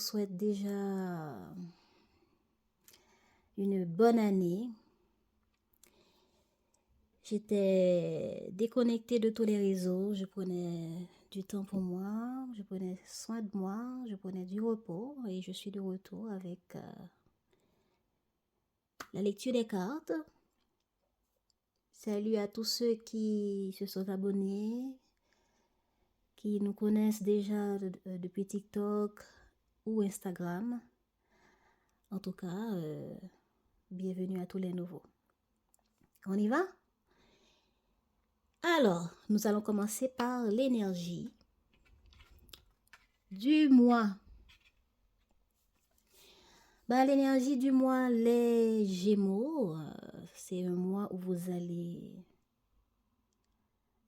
souhaite déjà une bonne année. J'étais déconnectée de tous les réseaux, je prenais du temps pour moi, je prenais soin de moi, je prenais du repos et je suis de retour avec la lecture des cartes. Salut à tous ceux qui se sont abonnés, qui nous connaissent déjà depuis TikTok ou Instagram. En tout cas, bienvenue à tous les nouveaux. On y va? Alors, nous allons commencer par l'énergie du mois. L'énergie du mois, les Gémeaux, c'est un mois où vous allez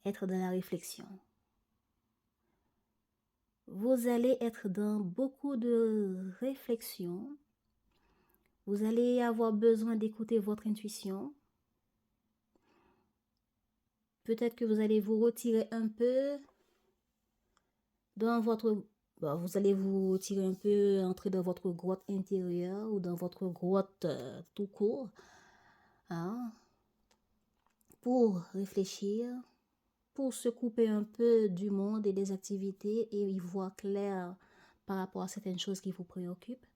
être dans la réflexion. Vous allez être dans beaucoup de réflexion. Vous allez avoir besoin d'écouter votre intuition. Peut-être que vous allez vous retirer un peu dans votre... vous allez vous retirer un peu, entrer dans votre grotte intérieure ou dans votre grotte tout court. Hein, pour réfléchir, pour se couper un peu du monde et des activités et y voir clair par rapport à certaines choses qui vous préoccupent.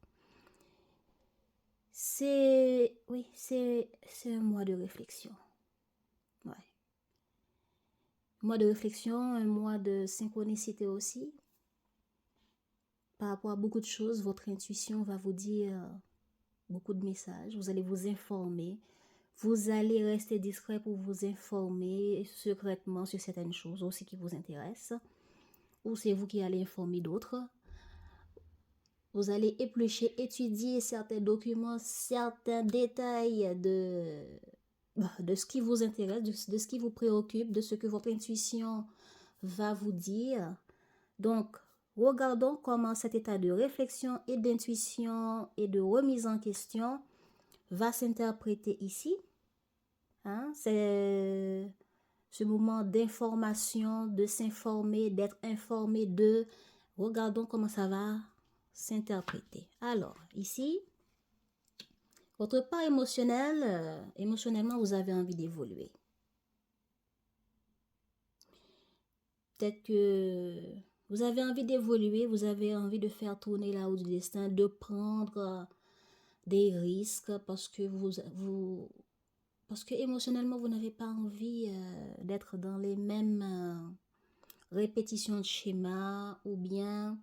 C'est un mois de réflexion. Ouais. Un mois de réflexion, un mois de synchronicité aussi. Par rapport à beaucoup de choses, votre intuition va vous dire beaucoup de messages. Vous allez vous informer. Vous allez rester discret pour vous informer secrètement sur certaines choses aussi qui vous intéressent. Ou c'est vous qui allez informer d'autres. Vous allez éplucher, étudier certains documents, certains détails de ce qui vous intéresse, de ce qui vous préoccupe, de ce que votre intuition va vous dire. Donc, regardons comment cet état de réflexion et d'intuition et de remise en question va s'interpréter ici. Hein? C'est ce moment d'information, de s'informer, d'être informé de... Regardons comment ça va s'interpréter. Alors, ici, votre part émotionnelle, émotionnellement, vous avez envie d'évoluer. Peut-être que vous avez envie d'évoluer, vous avez envie de faire tourner la roue du destin, de prendre des risques parce que parce que émotionnellement, vous n'avez pas envie d'être dans les mêmes répétitions de schémas ou bien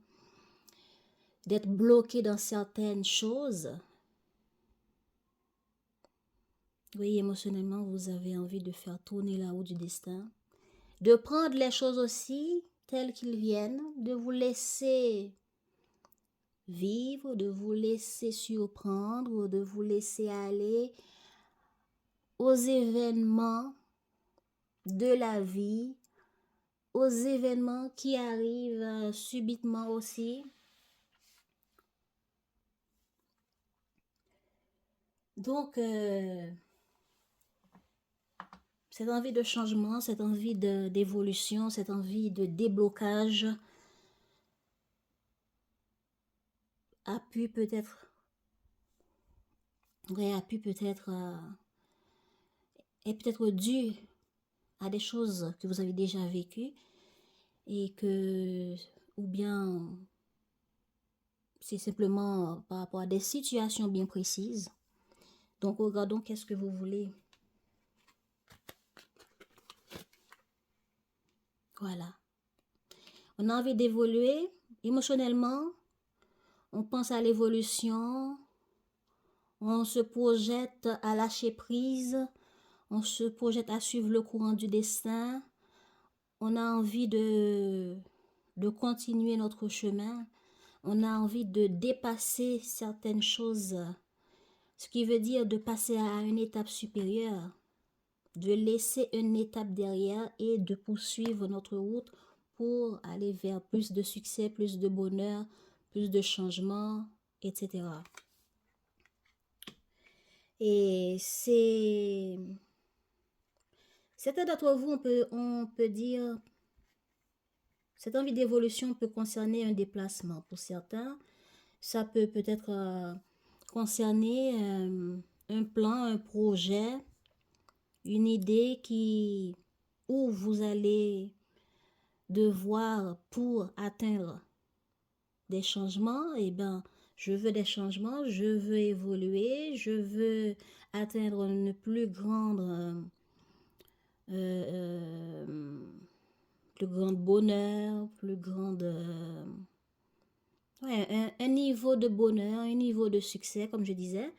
d'être bloqué dans certaines choses. Oui, émotionnellement, vous avez envie de faire tourner la roue du destin, de prendre les choses aussi telles qu'ils viennent, de vous laisser vivre, de vous laisser surprendre, de vous laisser aller aux événements de la vie, aux événements qui arrivent subitement aussi. Donc, cette envie de changement, cette envie d'évolution, cette envie de déblocage a pu peut-être est peut-être dû à des choses que vous avez déjà vécues et que, ou bien c'est simplement par rapport à des situations bien précises. Donc, regardons qu'est-ce que vous voulez. Voilà. On a envie d'évoluer émotionnellement. On pense à l'évolution. On se projette à lâcher prise. On se projette à suivre le courant du destin. On a envie de continuer notre chemin. On a envie de dépasser certaines choses. Ce qui veut dire de passer à une étape supérieure. De laisser une étape derrière et de poursuivre notre route pour aller vers plus de succès, plus de bonheur, plus de changement, etc. Et certains d'entre vous, on peut dire, cette envie d'évolution peut concerner un déplacement pour certains, Ça peut peut-être concerner un plan, un projet, une idée où vous allez devoir, pour atteindre des changements, eh bien, je veux des changements, je veux évoluer, je veux atteindre une plus grande bonheur, plus grande, ouais, un niveau de bonheur, un niveau de succès, comme je disais,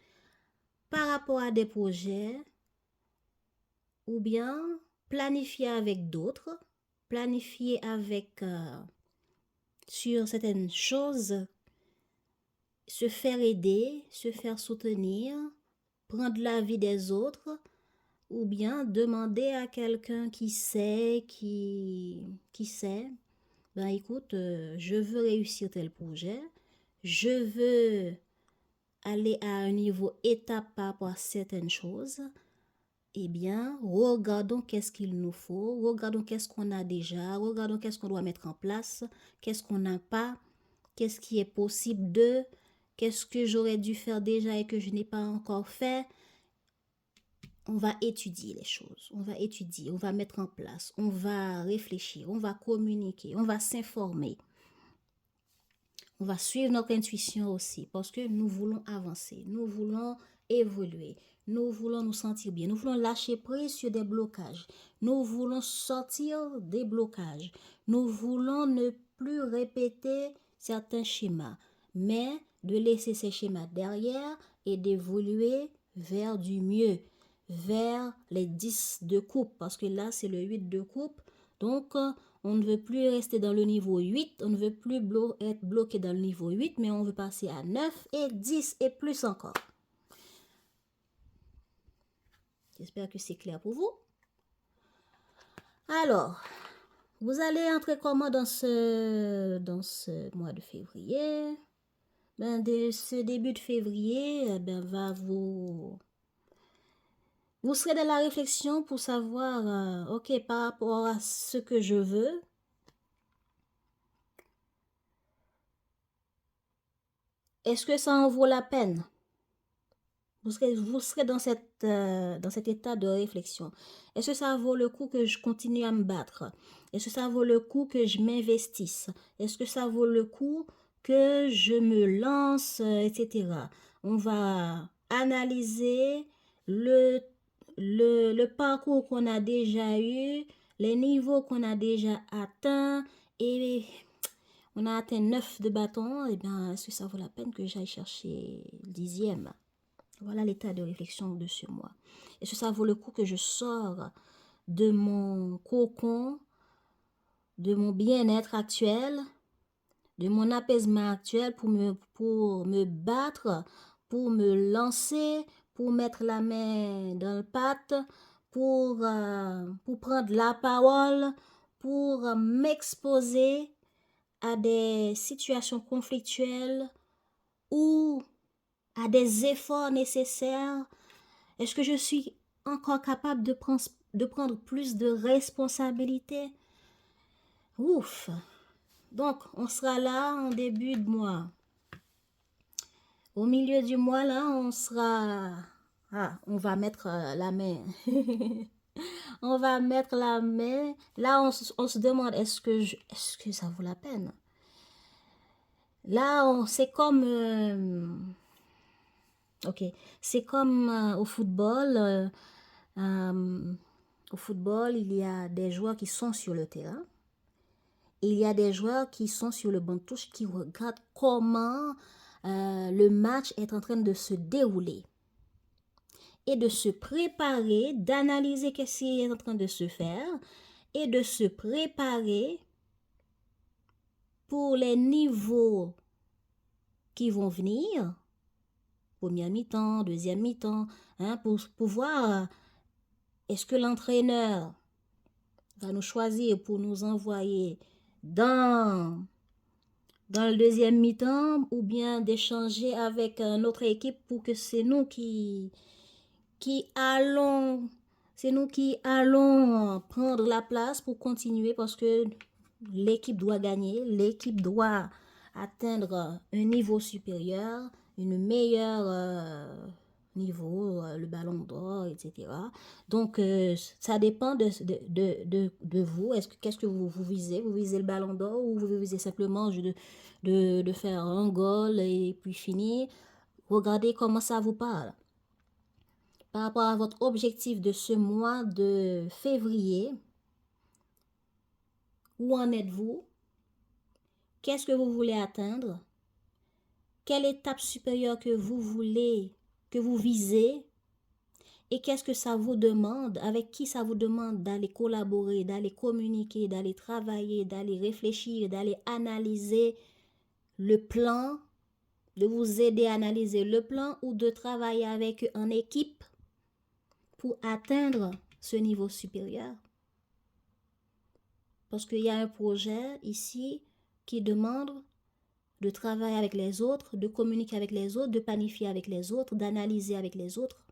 par rapport à des projets, ou bien planifier avec d'autres, planifier avec sur certaines choses, se faire aider, se faire soutenir, prendre l'avis des autres, ou bien demander à quelqu'un qui sait, ben écoute, je veux réussir tel projet, je veux aller à un niveau étape par rapport à certaines choses, eh bien, regardons qu'est-ce qu'il nous faut, regardons qu'est-ce qu'on a déjà, regardons qu'est-ce qu'on doit mettre en place, qu'est-ce qu'on n'a pas, qu'est-ce qui est possible de, qu'est-ce que j'aurais dû faire déjà et que je n'ai pas encore fait. On va étudier les choses, on va étudier, on va mettre en place, on va réfléchir, on va communiquer, on va s'informer. On va suivre notre intuition aussi parce que nous voulons avancer, nous voulons évoluer, nous voulons nous sentir bien, nous voulons lâcher prise sur des blocages, nous voulons sortir des blocages, nous voulons ne plus répéter certains schémas, mais de laisser ces schémas derrière et d'évoluer vers du mieux, vers les 10 de coupe parce que là c'est le 8 de coupe. Donc, on ne veut plus rester dans le niveau 8, on ne veut plus être bloqué dans le niveau 8, mais on veut passer à 9 et 10 et plus encore. J'espère que c'est clair pour vous. Alors, vous allez entrer comment dans ce mois de février? Ben, ce début de février, vous serez dans la réflexion pour savoir, ok, par rapport à ce que je veux, est-ce que ça en vaut la peine? Vous serez dans cet état de réflexion. Est-ce que ça vaut le coup que je continue à me battre? Est-ce que ça vaut le coup que je m'investisse? Est-ce que ça vaut le coup que je me lance, etc. On va analyser le parcours qu'on a déjà eu, les niveaux qu'on a déjà atteints et on a atteint 9 de bâton. Et bien, est-ce que ça vaut la peine que j'aille chercher le 10e? Voilà l'état de réflexion de ce mois. Est-ce que ça vaut le coup que je sors de mon cocon, de mon bien-être actuel, de mon apaisement actuel pour me battre, pour me lancer, pour mettre la main dans le pâte, pour prendre la parole, pour m'exposer à des situations conflictuelles ou à des efforts nécessaires? Est-ce que je suis encore capable de prendre plus de responsabilités? Ouf! Donc, on sera là en début de mois. Au milieu du mois, là, on sera... Ah, on va mettre la main. On va mettre la main. Là, on se demande, est-ce que ça vaut la peine? Là, c'est comme... ok, c'est comme au football. Au football, il y a des joueurs qui sont sur le terrain. Il y a des joueurs qui sont sur le banc de touche qui regardent comment le match est en train de se dérouler. Et de se préparer, d'analyser ce qui est en train de se faire et de se préparer pour les niveaux qui vont venir. Première mi-temps, deuxième mi-temps, hein, pour voir est-ce que l'entraîneur va nous choisir pour nous envoyer dans le deuxième mi-temps ou bien d'échanger avec notre équipe pour que c'est nous qui allons prendre la place pour continuer parce que l'équipe doit gagner, l'équipe doit atteindre un niveau supérieur, une meilleure niveau, le ballon d'or, etc. Donc, ça dépend de vous. Qu'est-ce que vous visez? Vous visez le ballon d'or ou vous visez simplement de faire un goal et puis finir? Regardez comment ça vous parle. Par rapport à votre objectif de ce mois de février, où en êtes-vous? Qu'est-ce que vous voulez atteindre? Quelle étape supérieure que vous voulez, que vous visez? Et qu'est-ce que ça vous demande? Avec qui ça vous demande d'aller collaborer, d'aller communiquer, d'aller travailler, d'aller réfléchir, d'aller analyser le plan, de vous aider à analyser le plan ou de travailler avec eux en équipe pour atteindre ce niveau supérieur? Parce qu'il y a un projet ici qui demande de travailler avec les autres, de communiquer avec les autres, de planifier avec les autres, d'analyser avec les autres.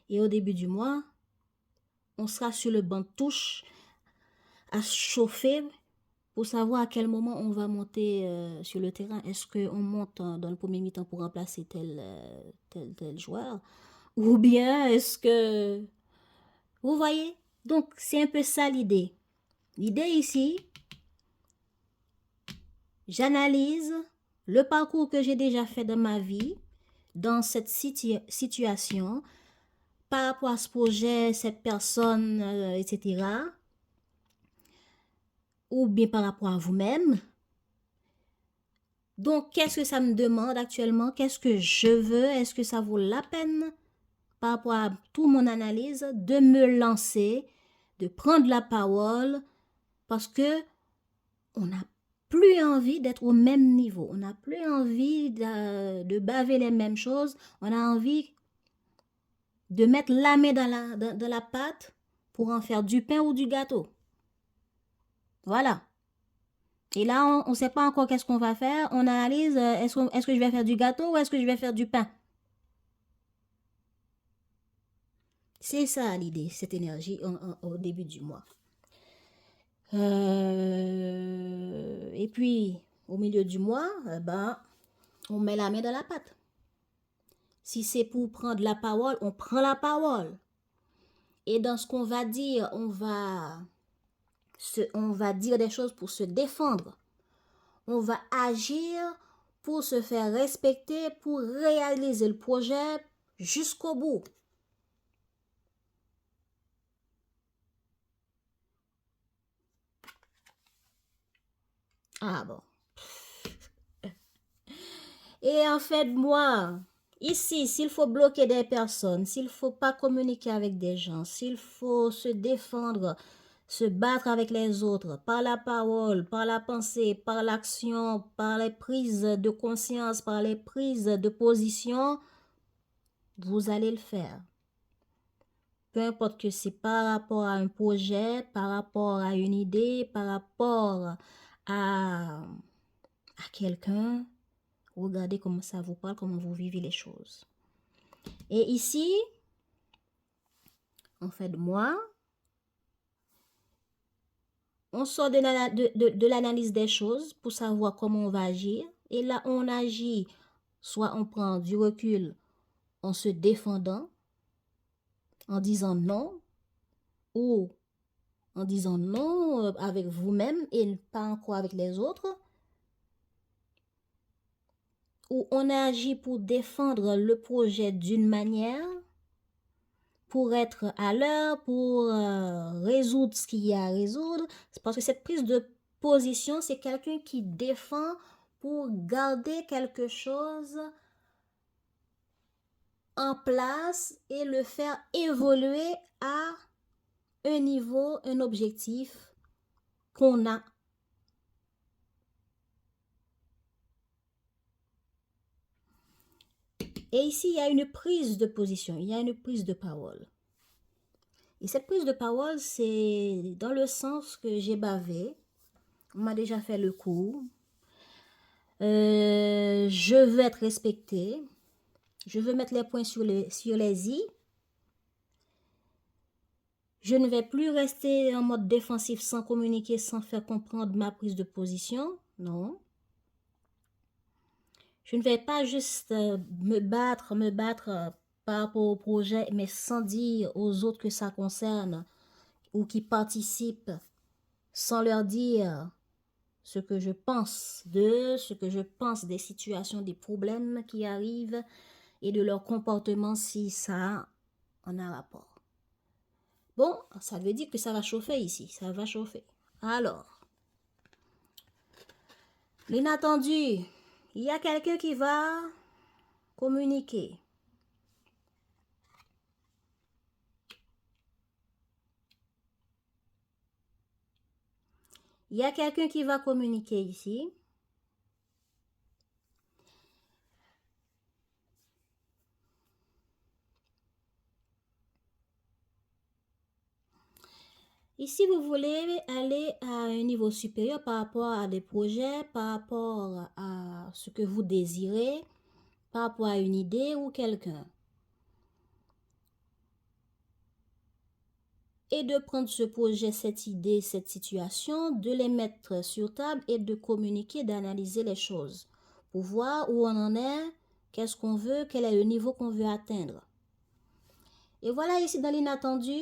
Et au début du mois, on sera sur le banc de touche à chauffer pour savoir à quel moment on va monter sur le terrain. Est-ce qu'on monte dans le premier mi-temps pour remplacer tel joueur? Ou bien est-ce que... Vous voyez? Donc, c'est un peu ça l'idée. L'idée ici, j'analyse le parcours que j'ai déjà fait dans ma vie, dans cette situation, par rapport à ce projet, cette personne, etc. Ou bien par rapport à vous-même. Donc, qu'est-ce que ça me demande actuellement? Qu'est-ce que je veux? Est-ce que ça vaut la peine, par rapport à toute mon analyse, de me lancer, de prendre la parole, parce que on n'a plus envie d'être au même niveau. On n'a plus envie de baver les mêmes choses. On a envie de mettre la main dans la pâte pour en faire du pain ou du gâteau. Voilà. Et là, on ne sait pas encore qu'est-ce qu'on va faire. On analyse, est-ce que je vais faire du gâteau ou est-ce que je vais faire du pain? C'est ça l'idée, cette énergie au début du mois. Et puis, au milieu du mois, on met la main dans la pâte. Si c'est pour prendre la parole, on prend la parole. Et dans ce qu'on va dire, on va dire des choses pour se défendre. On va agir pour se faire respecter, pour réaliser le projet jusqu'au bout. Ah bon. Et en fait, moi, ici, s'il faut bloquer des personnes, s'il ne faut pas communiquer avec des gens, s'il faut se défendre, se battre avec les autres, par la parole, par la pensée, par l'action, par les prises de conscience, par les prises de position, vous allez le faire. Peu importe que c'est par rapport à un projet, par rapport à une idée, par rapport à quelqu'un, regardez comment ça vous parle, comment vous vivez les choses. Et ici, en fait, moi, on sort de l'analyse des choses pour savoir comment on va agir. Et là, on agit, soit on prend du recul en se défendant, en disant non, ou en disant non avec vous-même et pas encore avec les autres. Ou on agit pour défendre le projet d'une manière, pour être à l'heure, pour résoudre ce qu'il y a à résoudre. C'est parce que cette prise de position, c'est quelqu'un qui défend pour garder quelque chose en place et le faire évoluer à un niveau, un objectif qu'on a. Et ici, il y a une prise de position, il y a une prise de parole. Et cette prise de parole, c'est dans le sens que j'ai bavé. On m'a déjà fait le coup. Je veux être respectée. Je veux mettre les points sur les i. Je ne vais plus rester en mode défensif sans communiquer, sans faire comprendre ma prise de position. Non. Je ne vais pas juste me battre par rapport au projet, mais sans dire aux autres que ça concerne ou qui participent, sans leur dire ce que je pense d'eux, ce que je pense des situations, des problèmes qui arrivent et de leur comportement si ça en a rapport. Bon, ça veut dire que ça va chauffer ici, ça va chauffer. Alors, l'inattendu, il y a quelqu'un qui va communiquer. Il y a quelqu'un qui va communiquer ici. Ici, vous voulez aller à un niveau supérieur par rapport à des projets, par rapport à ce que vous désirez, par rapport à une idée ou quelqu'un. Et de prendre ce projet, cette idée, cette situation, de les mettre sur table et de communiquer, d'analyser les choses pour voir où on en est, qu'est-ce qu'on veut, quel est le niveau qu'on veut atteindre. Et voilà ici dans l'inattendu,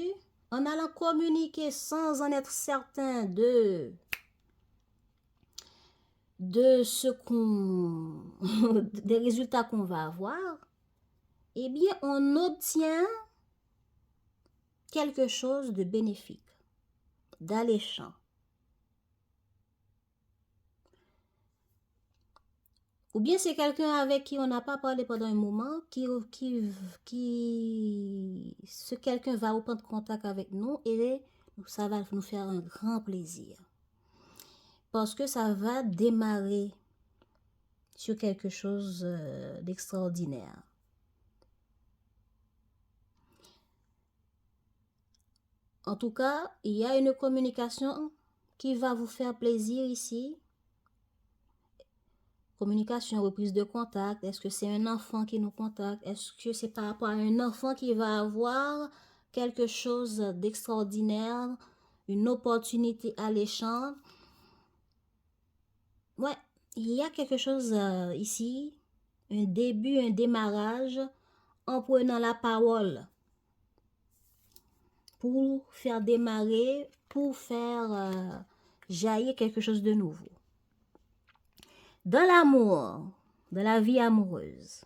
en allant communiquer sans en être certain de ce qu'on des résultats qu'on va avoir, eh bien on obtient quelque chose de bénéfique, d'alléchant. Ou bien c'est quelqu'un avec qui on n'a pas parlé pendant un moment, ce quelqu'un va reprendre contact avec nous et ça va nous faire un grand plaisir. Parce que ça va démarrer sur quelque chose d'extraordinaire. En tout cas, il y a une communication qui va vous faire plaisir ici. Communication, reprise de contact. Est-ce que c'est un enfant qui nous contacte? Est-ce que c'est par rapport à un enfant qui va avoir quelque chose d'extraordinaire, une opportunité alléchante? Ouais, il y a quelque chose ici, un début, un démarrage en prenant la parole pour faire démarrer, pour faire jaillir quelque chose de nouveau. Dans l'amour, dans la vie amoureuse,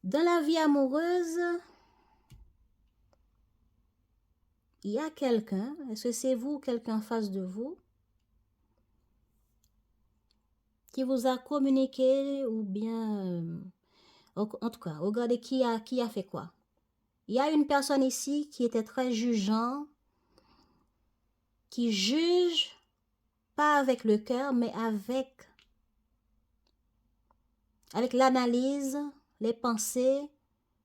dans la vie amoureuse, il y a quelqu'un, est-ce que c'est vous, quelqu'un en face de vous, qui vous a communiqué ou bien, en tout cas, regardez qui a fait quoi. Il y a une personne ici qui était très jugeant, qui juge pas avec le cœur, mais avec l'analyse, les pensées,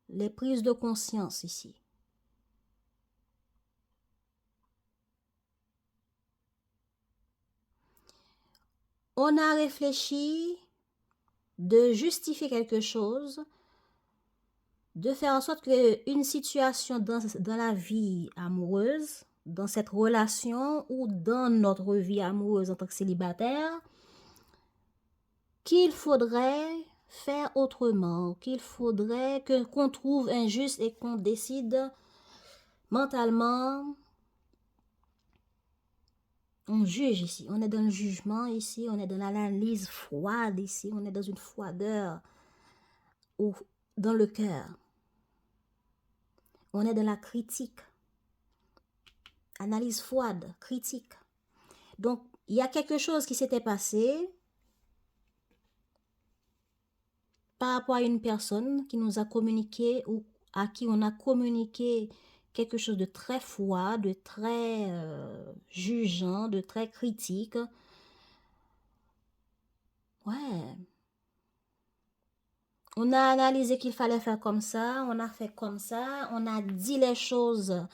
les prises de conscience ici. On a réfléchi de justifier quelque chose, de faire en sorte qu'une situation dans la vie amoureuse, dans cette relation ou dans notre vie amoureuse en tant que célibataire, qu'il faudrait faire autrement, qu'il faudrait qu'on trouve injuste et qu'on décide mentalement. On juge ici, on est dans le jugement ici, on est dans l'analyse froide ici, on est dans une froideur ou dans le cœur. On est dans la critique. Analyse froide, critique. Donc, il y a quelque chose qui s'était passé par rapport à une personne qui nous a communiqué ou à qui on a communiqué quelque chose de très froid, de très jugeant, de très critique. Ouais. On a analysé qu'il fallait faire comme ça, on a fait comme ça, on a dit les choses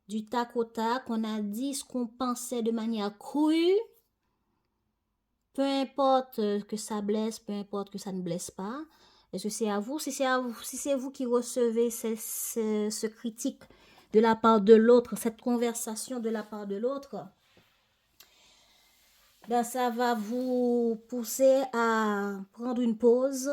du tac au tac, on a dit ce qu'on pensait de manière crue peu importe que ça blesse, peu importe que ça ne blesse pas. Est-ce que c'est à vous? Si c'est vous qui recevez ce critique de la part de l'autre, cette conversation de la part de l'autre, ben ça va vous pousser à prendre une pause,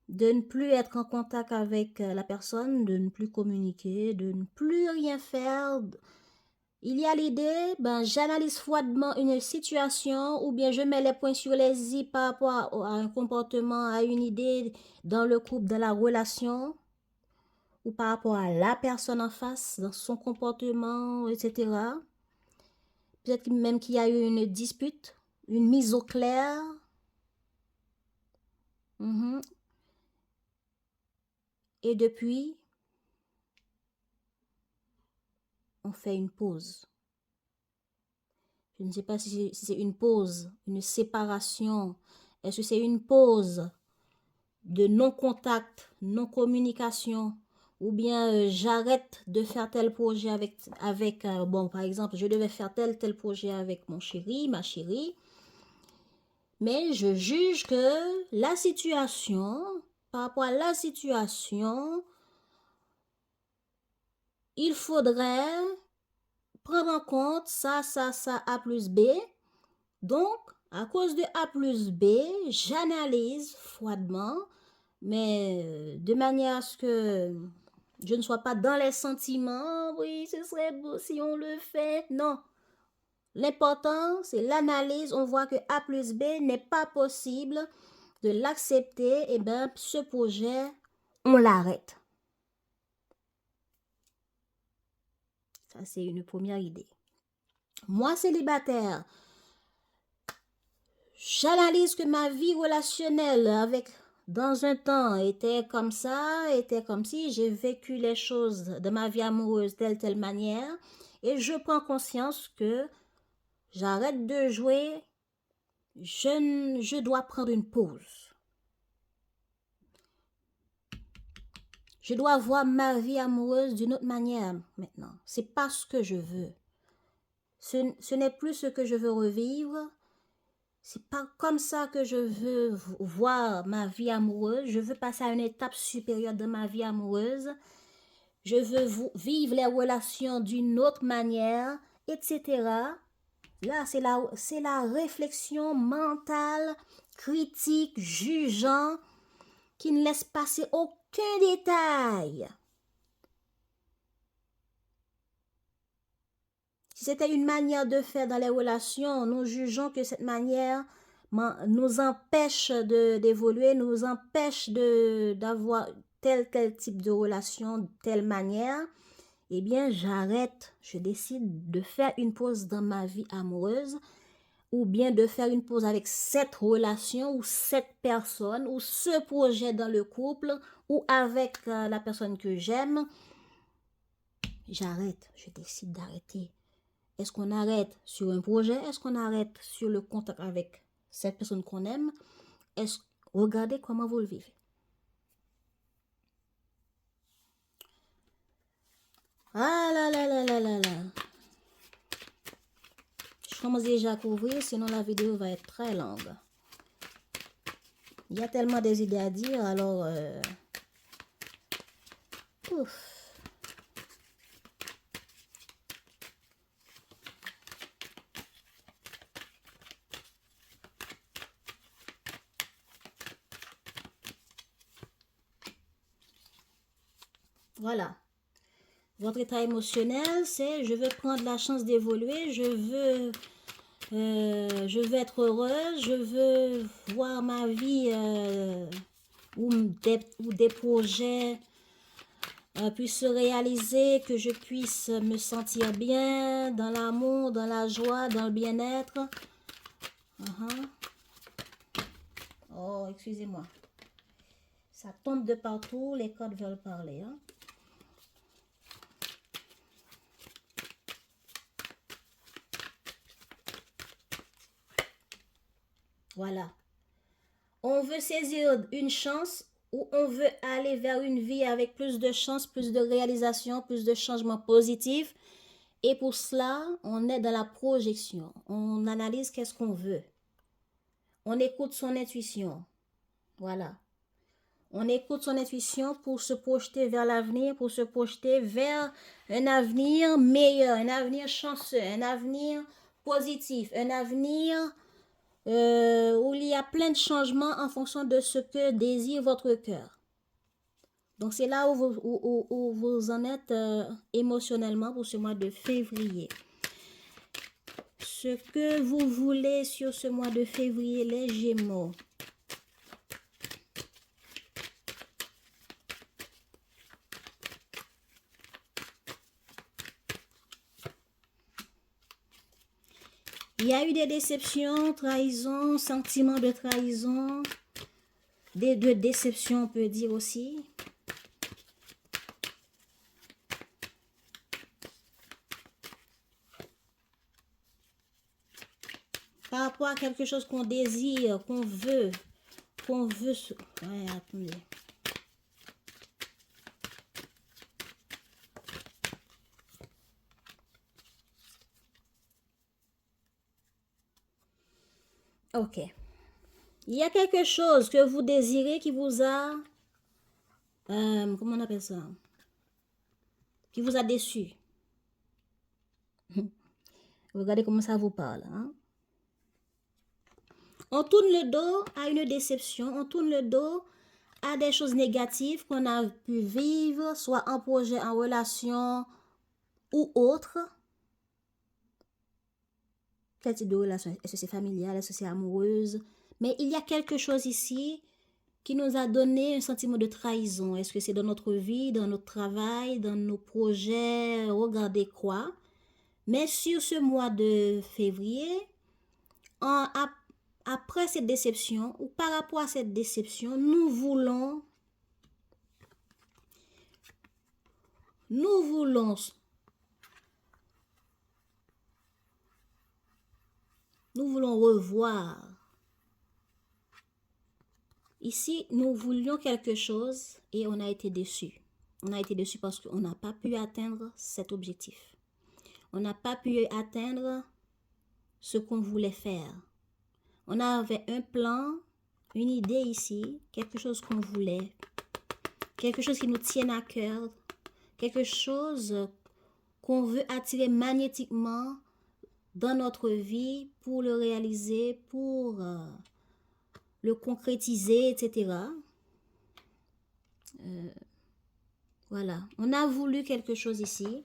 de ne plus être en contact avec la personne, de ne plus communiquer, de ne plus rien faire. Il y a l'idée, ben, j'analyse froidement une situation ou bien je mets les points sur les i par rapport à un comportement, à une idée dans le couple, dans la relation ou par rapport à la personne en face, dans son comportement, etc. Peut-être même qu'il y a eu une dispute, une mise au clair. Et depuis, on fait une pause. Je ne sais pas si c'est une pause, une séparation. Est-ce que c'est une pause de non-contact, non-communication, ou bien j'arrête de faire tel projet avec bon, par exemple, je devais faire tel projet avec mon chéri, ma chérie, mais je juge que la situation, par rapport à la situation, il faudrait prendre en compte ça, A plus B. Donc, à cause de A plus B, j'analyse froidement, mais de manière à ce que je ne sois pas dans les sentiments. Oui, ce serait beau si on le fait. Non. L'important, c'est l'analyse. On voit que A plus B n'est pas possible de l'accepter. Et bien, ce projet, on l'arrête. Ça, c'est une première idée. Moi, célibataire, j'analyse que ma vie relationnelle dans un temps était comme ça, était comme si j'ai vécu les choses de ma vie amoureuse telle manière et je prends conscience que j'arrête de jouer, je dois prendre une pause. Je dois voir ma vie amoureuse d'une autre manière maintenant. C'est pas ce que je veux. Ce n'est plus ce que je veux revivre. C'est pas comme ça que je veux voir ma vie amoureuse. Je veux passer à une étape supérieure de ma vie amoureuse. Je veux vivre les relations d'une autre manière, etc. Là, c'est la réflexion mentale, critique, jugeant, qui ne laisse passer aucun détail. Si c'était une manière de faire dans les relations, nous jugeons que cette manière nous empêche d'évoluer, nous empêche d'avoir tel type de relation, de telle manière, eh bien, j'arrête. Je décide de faire une pause dans ma vie amoureuse ou bien de faire une pause avec cette relation ou cette personne ou ce projet dans le couple ou avec la personne que j'aime. J'arrête. Je décide d'arrêter. Est-ce qu'on arrête sur un projet? Est-ce qu'on arrête sur le contact avec cette personne qu'on aime? Regardez comment vous le vivez. Ah là là là là là là. Je commence déjà à couvrir, sinon la vidéo va être très longue. Il y a tellement des idées à dire, alors... Ouf. Voilà. Votre état émotionnel, c'est je veux prendre la chance d'évoluer, je veux être heureuse, je veux voir ma vie où des projets puissent se réaliser, que je puisse me sentir bien dans l'amour, dans la joie, dans le bien-être. Oh, excusez-moi. Ça tombe de partout, les cordes veulent parler. Hein? Voilà. On veut saisir une chance ou on veut aller vers une vie avec plus de chance, plus de réalisation, plus de changements positifs. Et pour cela, on est dans la projection. On analyse qu'est-ce qu'on veut. On écoute son intuition. Voilà. On écoute son intuition pour se projeter vers l'avenir, pour se projeter vers un avenir meilleur, un avenir chanceux, un avenir positif, un avenir où il y a plein de changements en fonction de ce que désire votre cœur. Donc, c'est là où vous en êtes émotionnellement pour ce mois de février. Ce que vous voulez sur ce mois de février, les Gémeaux. Il y a eu des déceptions, trahisons, sentiments de trahison, de déception, on peut dire aussi. Par rapport à quelque chose qu'on désire, qu'on veut. Ouais, attendez. Ok. Il y a quelque chose que vous désirez qui vous a... comment on appelle ça? Qui vous a déçu. Regardez comment ça vous parle. Hein? On tourne le dos à une déception. On tourne le dos à des choses négatives qu'on a pu vivre, soit en projet, en relation ou autre. Quel type de relation? Est-ce que c'est familial? Est-ce que c'est amoureuse? Mais il y a quelque chose ici qui nous a donné un sentiment de trahison. Est-ce que c'est dans notre vie, dans notre travail, dans nos projets? Regardez quoi. Mais sur ce mois de février, après cette déception, ou par rapport à cette déception, nous voulons revoir. Ici, nous voulions quelque chose et on a été déçus. On a été déçus parce qu'on n'a pas pu atteindre cet objectif. On n'a pas pu atteindre ce qu'on voulait faire. On avait un plan, une idée ici, quelque chose qu'on voulait, quelque chose qui nous tienne à cœur, quelque chose qu'on veut attirer magnétiquement dans notre vie pour le réaliser, pour le concrétiser, etc. Voilà, on a voulu quelque chose ici.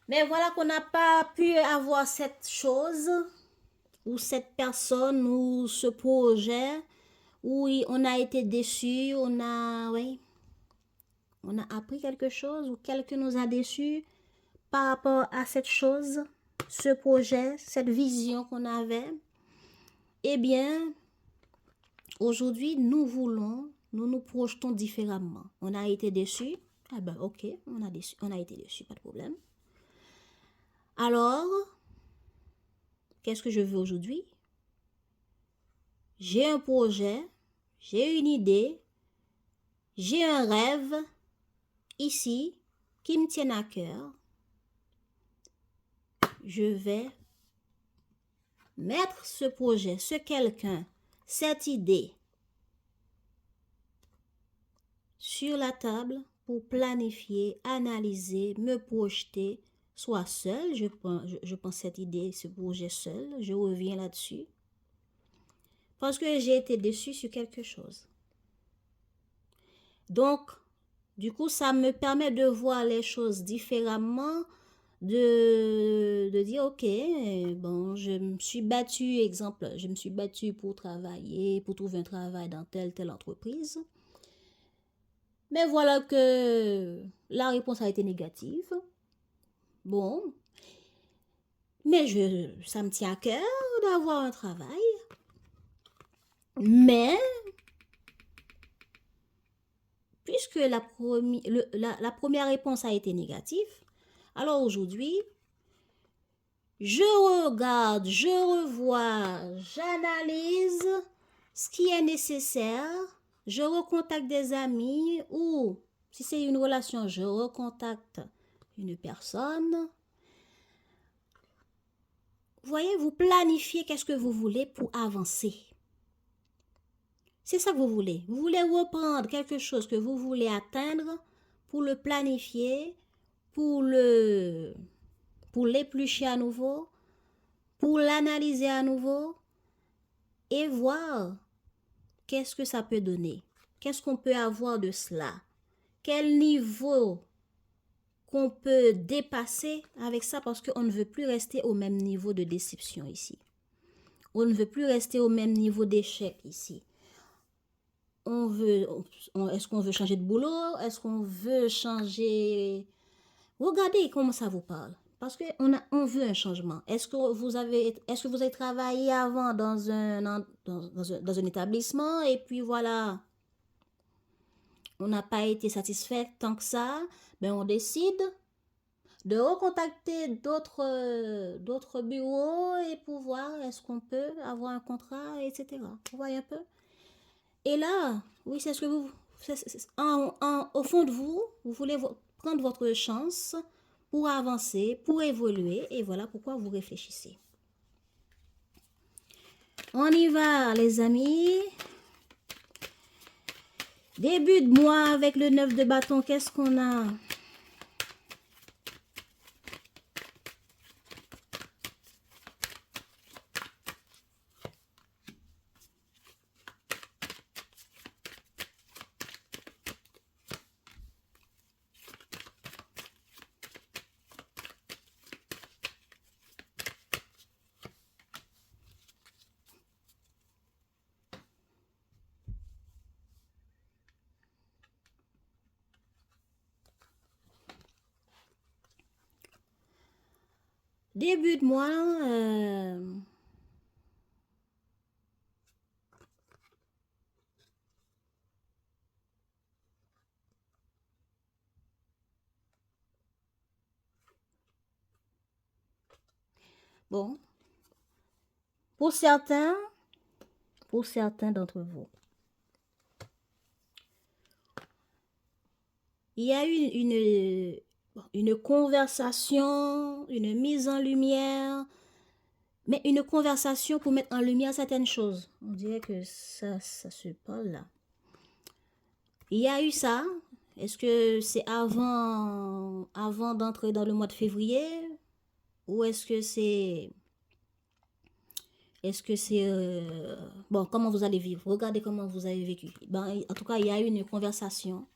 Mais voilà qu'on n'a pas pu avoir cette chose, ou cette personne, ou ce projet, où on a été déçu, on a appris quelque chose, ou quelqu'un nous a déçus par rapport à cette chose, ce projet, cette vision qu'on avait. Eh bien, aujourd'hui, nous nous projetons différemment. On a été déçus. Ah ben, ok, on a été déçus, pas de problème. Alors, qu'est-ce que je veux aujourd'hui? J'ai un projet, j'ai une idée, j'ai un rêve ici qui me tient à cœur. Je vais mettre ce projet, ce quelqu'un, cette idée sur la table pour planifier, analyser, me projeter, soit seul, je pense cette idée, ce projet seul, je reviens là-dessus. Parce que j'ai été déçue sur quelque chose. Donc, du coup, ça me permet de voir les choses différemment, de dire, ok, bon, je me suis battue, exemple, je me suis battue pour travailler, pour trouver un travail dans telle entreprise. Mais voilà que la réponse a été négative. Bon, mais ça me tient à cœur d'avoir un travail. Mais, puisque la première réponse a été négative, alors aujourd'hui, je regarde, je revois, j'analyse ce qui est nécessaire. Je recontacte des amis ou, si c'est une relation, je recontacte une personne voyez, vous planifiez qu'est-ce que vous voulez pour avancer. C'est ça que vous voulez. Vous voulez reprendre quelque chose que vous voulez atteindre pour le planifier, pour l'éplucher à nouveau, pour l'analyser à nouveau et voir qu'est-ce que ça peut donner. Qu'est-ce qu'on peut avoir de cela? Quel niveau qu'on peut dépasser avec ça parce qu'on ne veut plus rester au même niveau de déception ici. On ne veut plus rester au même niveau d'échec ici. Est-ce qu'on veut changer de boulot? Est-ce qu'on veut changer... Regardez comment ça vous parle. Parce qu'on veut un changement. Est-ce que vous avez travaillé avant dans un établissement et puis voilà, on n'a pas été satisfait tant que ça, ben on décide de recontacter d'autres bureaux et pour voir est-ce qu'on peut avoir un contrat, etc. Vous voyez un peu? Et là, oui, c'est ce que vous... au fond de vous, vous voulez prendre votre chance pour avancer, pour évoluer, et voilà pourquoi vous réfléchissez. On y va, les amis. Début de mois avec le 9 de bâton, qu'est-ce qu'on a? Début de mois, bon, pour certains d'entre vous, il y a eu une conversation, une mise en lumière, mais une conversation pour mettre en lumière certaines choses. On dirait que ça se parle là. Il y a eu ça. Est-ce que c'est avant d'entrer dans le mois de février? Ou est-ce que c'est... bon, comment vous allez vivre? Regardez comment vous avez vécu. Ben, en tout cas, il y a eu une conversation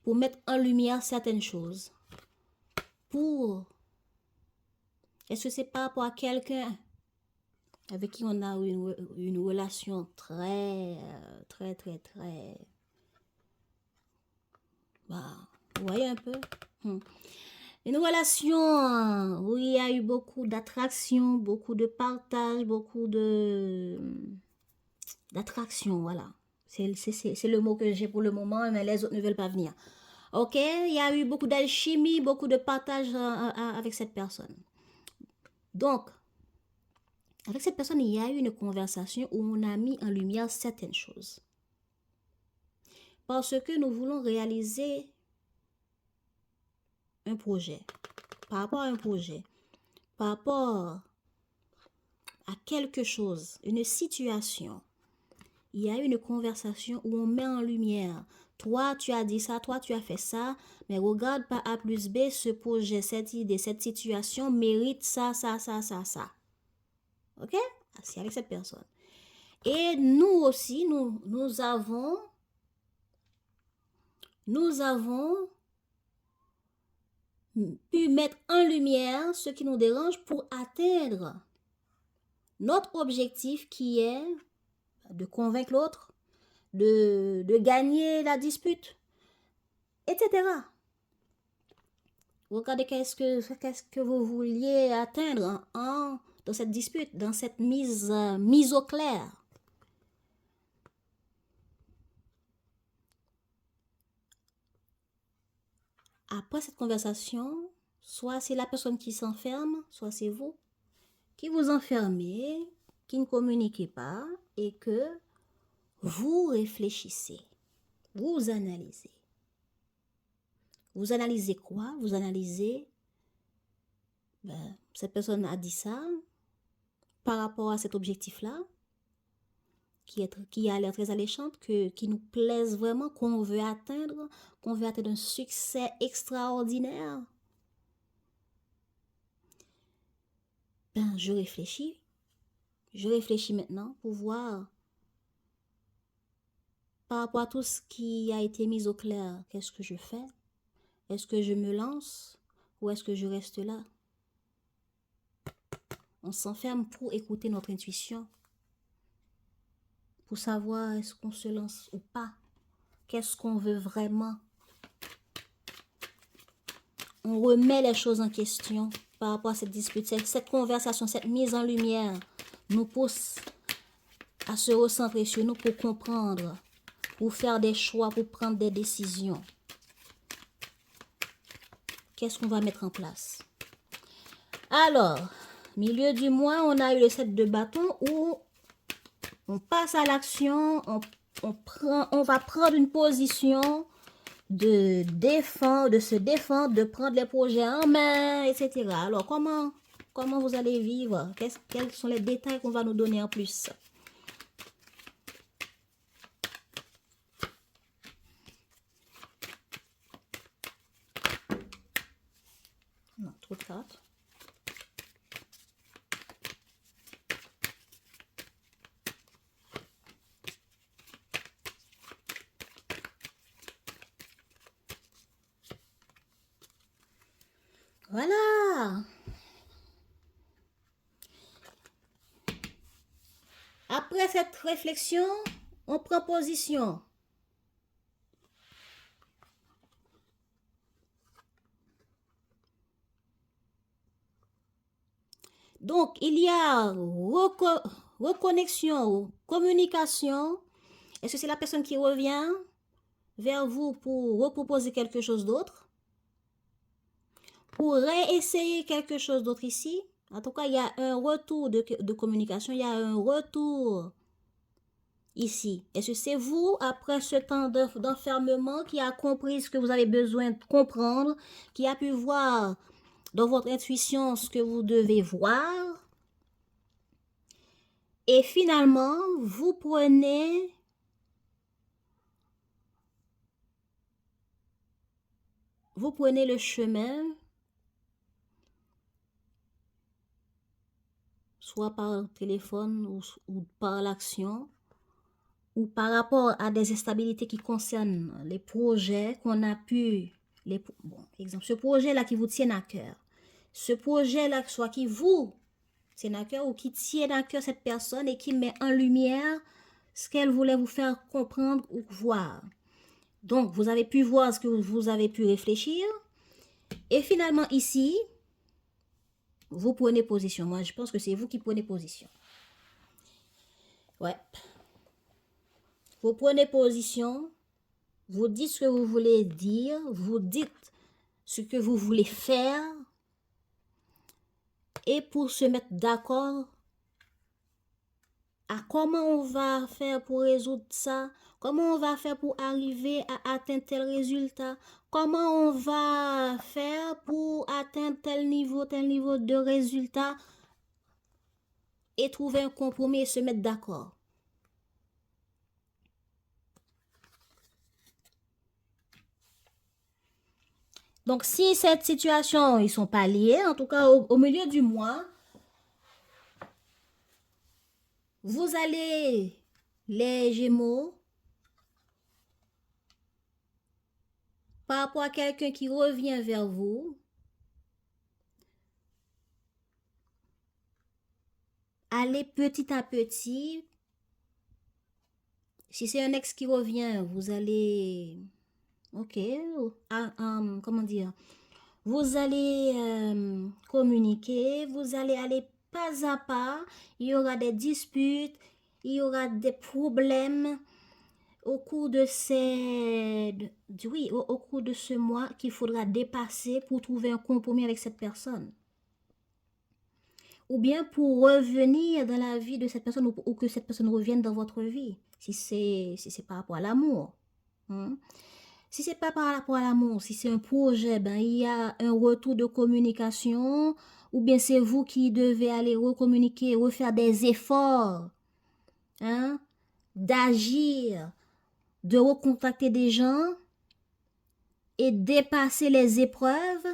pour mettre en lumière certaines choses. Est-ce que c'est par rapport à quelqu'un avec qui on a une relation très... Bah, vous voyez un peu? Une relation où il y a eu beaucoup d'attraction, beaucoup de partage, beaucoup d'attraction, voilà. C'est le mot que j'ai pour le moment, mais les autres ne veulent pas venir. Ok, il y a eu beaucoup d'alchimie, beaucoup de partage avec cette personne. Donc, avec cette personne, il y a eu une conversation où on a mis en lumière certaines choses. Parce que nous voulons réaliser un projet. Par rapport à un projet, par rapport à quelque chose, une situation, il y a eu une conversation où on met en lumière. Toi, tu as dit ça, toi, tu as fait ça, mais regarde par A plus B, ce projet, cette idée, cette situation mérite ça. Ok? C'est avec cette personne. Et nous aussi, nous avons pu mettre en lumière ce qui nous dérange pour atteindre notre objectif qui est de convaincre l'autre, de gagner la dispute, etc. Regardez qu'est-ce que vous vouliez atteindre dans cette dispute, dans cette mise au clair. Après cette conversation, soit c'est la personne qui s'enferme, soit c'est vous qui vous enfermez, qui ne communiquez pas et que vous réfléchissez, vous analysez. Vous analysez quoi? Vous analysez, cette personne a dit ça, par rapport à cet objectif-là, qui a l'air très alléchante, qui nous plaise vraiment, qu'on veut atteindre un succès extraordinaire, ben je réfléchis maintenant pour voir par rapport à tout ce qui a été mis au clair, qu'est-ce que je fais? Est-ce que je me lance ou est-ce que je reste là? On s'enferme pour écouter notre intuition, pour savoir est-ce qu'on se lance ou pas. Qu'est-ce qu'on veut vraiment? On remet les choses en question par rapport à cette dispute, cette conversation, cette mise en lumière nous pousse à se recentrer sur nous pour comprendre, pour faire des choix, pour prendre des décisions. Qu'est-ce qu'on va mettre en place? Alors, milieu du mois, on a eu le 7 de bâton où on passe à l'action, on va prendre une position de se défendre, de prendre les projets en main, etc. Alors, comment vous allez vivre? Quels sont les détails qu'on va nous donner en plus? Non, trop de cartes. Voilà. Après cette réflexion, on prend position. Donc, il y a reconnexion, communication. Est-ce que c'est la personne qui revient vers vous pour reproposer quelque chose d'autre? Pour réessayer quelque chose d'autre ici? En tout cas, il y a un retour de communication, il y a un retour ici. Est-ce que c'est vous, après ce temps d'enfermement, qui a compris ce que vous avez besoin de comprendre, qui a pu voir dans votre intuition ce que vous devez voir? Et finalement, vous prenez le chemin, soit par téléphone ou par l'action, ou par rapport à des instabilités qui concernent les projets qu'on a pu, bon, exemple, ce projet-là qui vous tient à cœur, ce projet-là, soit qui vous tient à cœur ou qui tient à cœur cette personne et qui met en lumière ce qu'elle voulait vous faire comprendre ou voir. Donc, vous avez pu voir ce que vous avez pu réfléchir. Et finalement, ici, vous prenez position. Moi, je pense que c'est vous qui prenez position. Ouais. Vous prenez position. Vous dites ce que vous voulez dire. Vous dites ce que vous voulez faire. Et pour se mettre d'accord à comment on va faire pour résoudre ça, comment on va faire pour arriver à atteindre tel résultat, comment on va faire pour atteindre tel niveau de résultat et trouver un compromis et se mettre d'accord. Donc, si cette situation, ils sont pas liés, en tout cas au milieu du mois, vous allez, les Gémeaux, par rapport à quelqu'un qui revient vers vous, allez petit à petit. Si c'est un ex qui revient, vous allez, ok, comment dire, vous allez communiquer, vous allez aller pas à pas, il y aura des disputes, il y aura des problèmes au cours de au cours de ce mois qu'il faudra dépasser pour trouver un compromis avec cette personne. Ou bien pour revenir dans la vie de cette personne ou que cette personne revienne dans votre vie, si c'est par rapport à l'amour. Si c'est pas par rapport à l'amour, si c'est un projet, ben, il y a un retour de communication, ou bien c'est vous qui devez aller recommuniquer, refaire des efforts, hein, d'agir, de recontacter des gens et dépasser les épreuves.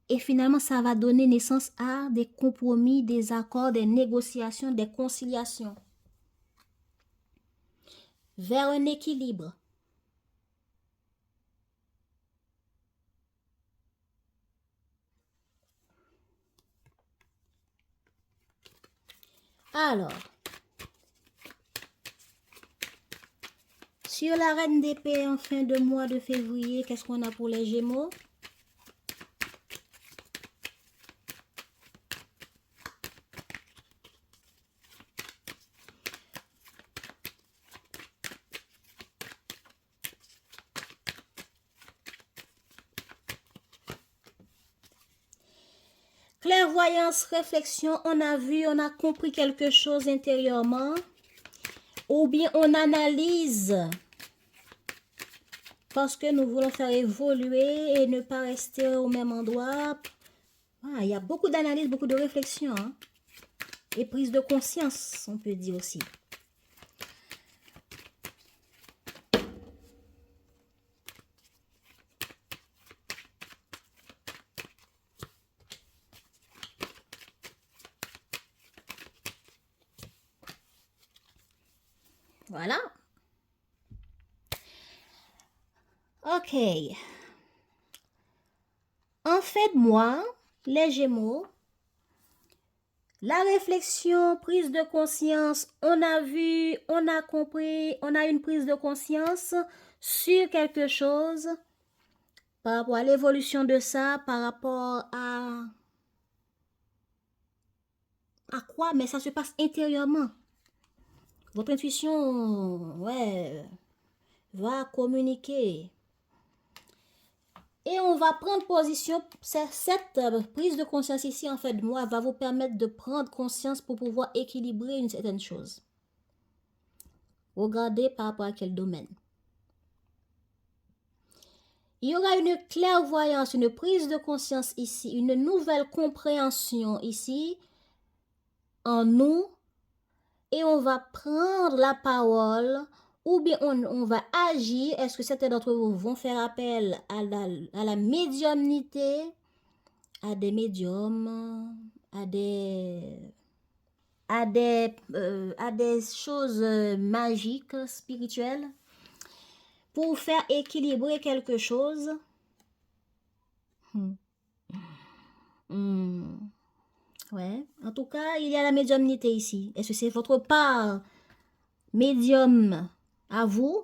Et finalement, ça va donner naissance à des compromis, des accords, des négociations, des conciliations. Vers un équilibre. Alors, sur la reine d'épée en fin de mois de février, qu'est-ce qu'on a pour les Gémeaux? Clairvoyance, réflexion, on a vu, on a compris quelque chose intérieurement, ou bien on analyse parce que nous voulons faire évoluer et ne pas rester au même endroit. Ah, il y a beaucoup d'analyse, beaucoup de réflexion, hein, et prise de conscience, on peut dire aussi. Voilà. Ok. En fait, moi, les Gémeaux, la réflexion, prise de conscience, on a vu, on a compris, on a une prise de conscience sur quelque chose par rapport à l'évolution de ça, par rapport à quoi, mais ça se passe intérieurement. Votre intuition, ouais, va communiquer. Et on va prendre position. Cette prise de conscience ici, en fait, moi, va vous permettre de prendre conscience pour pouvoir équilibrer une certaine chose. Regardez par rapport à quel domaine. Il y aura une clairvoyance, une prise de conscience ici, une nouvelle compréhension ici, en nous. Et on va prendre la parole, ou bien on va agir. Est-ce que certains d'entre vous vont faire appel à la médiumnité, à des médiums, à des choses magiques, spirituelles, pour faire équilibrer quelque chose? Ouais. En tout cas, il y a la médiumnité ici. Est-ce que c'est votre part médium à vous,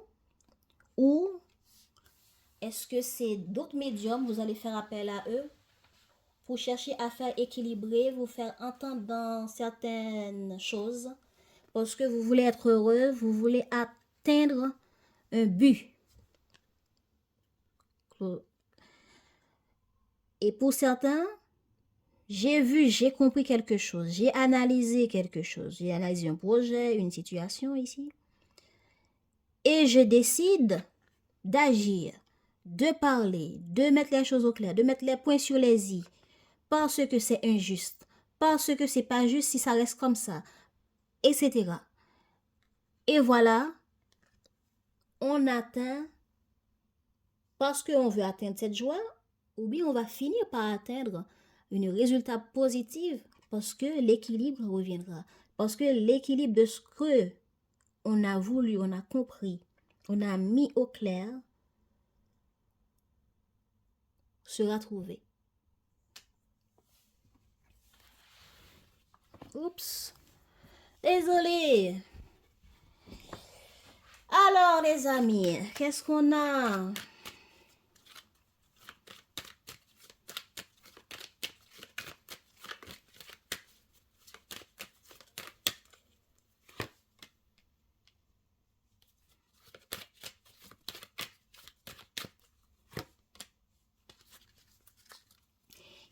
ou est-ce que c'est d'autres médiums, vous allez faire appel à eux pour chercher à faire équilibrer, vous faire entendre dans certaines choses, parce que vous voulez être heureux, vous voulez atteindre un but. Et pour certains, j'ai vu, j'ai compris quelque chose, j'ai analysé quelque chose, j'ai analysé un projet, une situation ici, et je décide d'agir, de parler, de mettre les choses au clair, de mettre les points sur les i, parce que c'est injuste, parce que c'est pas juste si ça reste comme ça, etc. Et voilà, on atteint, parce qu'on veut atteindre cette joie, ou bien on va finir par atteindre un résultat positif, parce que l'équilibre reviendra, parce que l'équilibre de ce que on a voulu, on a compris, on a mis au clair, sera trouvé. Oups, désolé. Alors les amis, qu'est-ce qu'on a?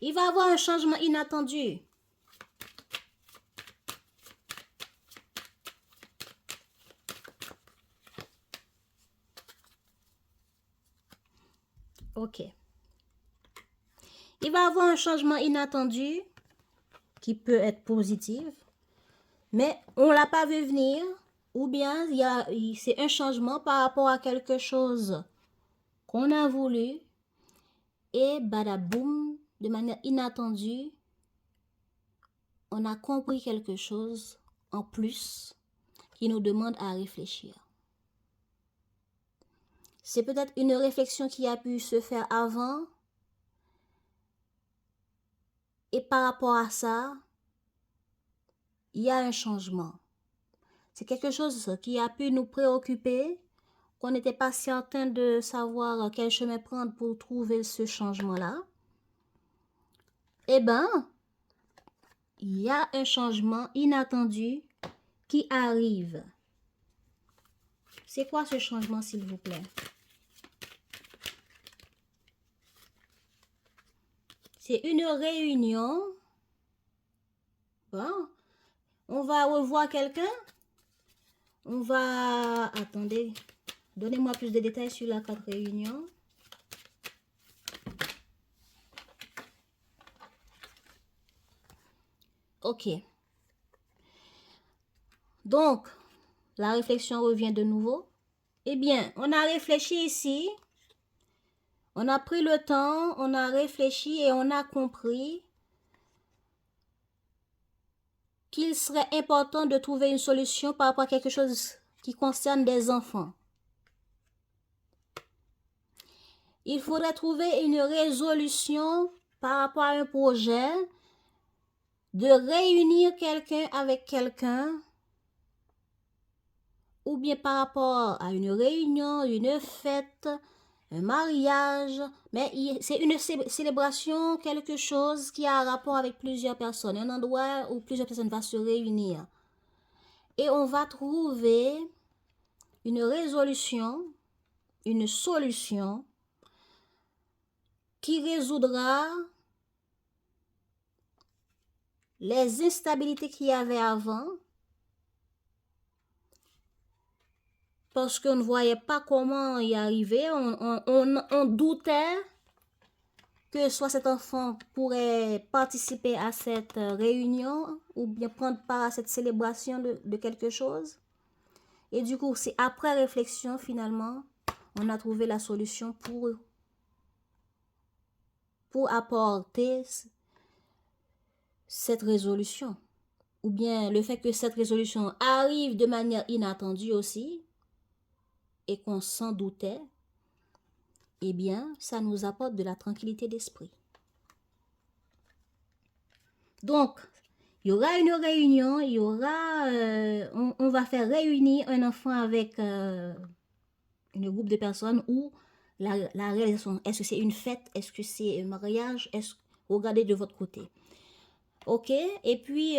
Il va y avoir un changement inattendu. Ok. Il va y avoir un changement inattendu qui peut être positif, mais on ne l'a pas vu venir, ou bien c'est un changement par rapport à quelque chose qu'on a voulu, et badaboum, de manière inattendue, on a compris quelque chose en plus qui nous demande à réfléchir. C'est peut-être une réflexion qui a pu se faire avant, et par rapport à ça, il y a un changement. C'est quelque chose qui a pu nous préoccuper, qu'on n'était pas certain de savoir quel chemin prendre pour trouver ce changement-là. Eh bien, il y a un changement inattendu qui arrive. C'est quoi ce changement, s'il vous plaît? C'est une réunion. Bon, on va revoir quelqu'un. On va... Attendez, donnez-moi plus de détails sur la carte réunion. Ok. Donc, la réflexion revient de nouveau. Eh bien, on a réfléchi ici. On a pris le temps, on a réfléchi et on a compris qu'il serait important de trouver une solution par rapport à quelque chose qui concerne des enfants. Il faudrait trouver une résolution par rapport à un projet, de réunir quelqu'un avec quelqu'un, ou bien par rapport à une réunion, une fête, un mariage, mais c'est une célébration, quelque chose qui a un rapport avec plusieurs personnes, un endroit où plusieurs personnes vont se réunir. Et on va trouver une résolution, une solution qui résoudra les instabilités qu'il y avait avant, parce qu'on ne voyait pas comment y arriver, on doutait que soit cet enfant pourrait participer à cette réunion ou bien prendre part à cette célébration de quelque chose. Et du coup, c'est après réflexion, finalement, on a trouvé la solution pour apporter cette résolution. Ou bien le fait que cette résolution arrive de manière inattendue aussi, et qu'on s'en doutait, eh bien, ça nous apporte de la tranquillité d'esprit. Donc, il y aura une réunion, il y aura, on va faire réunir un enfant avec un groupe de personnes où la réalisation, est-ce que c'est une fête, est-ce que c'est un mariage, regardez de votre côté. Ok, et puis,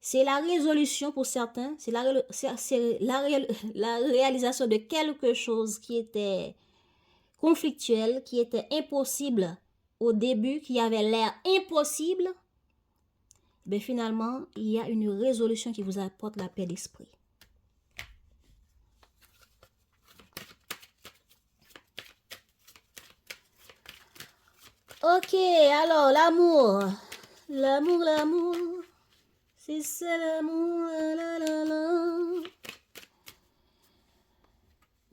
c'est la résolution pour certains, c'est la réalisation de quelque chose qui était conflictuel, qui était impossible au début, qui avait l'air impossible. Mais finalement, il y a une résolution qui vous apporte la paix d'esprit. Ok, alors l'amour. L'amour. C'est ça l'amour. La, la, la.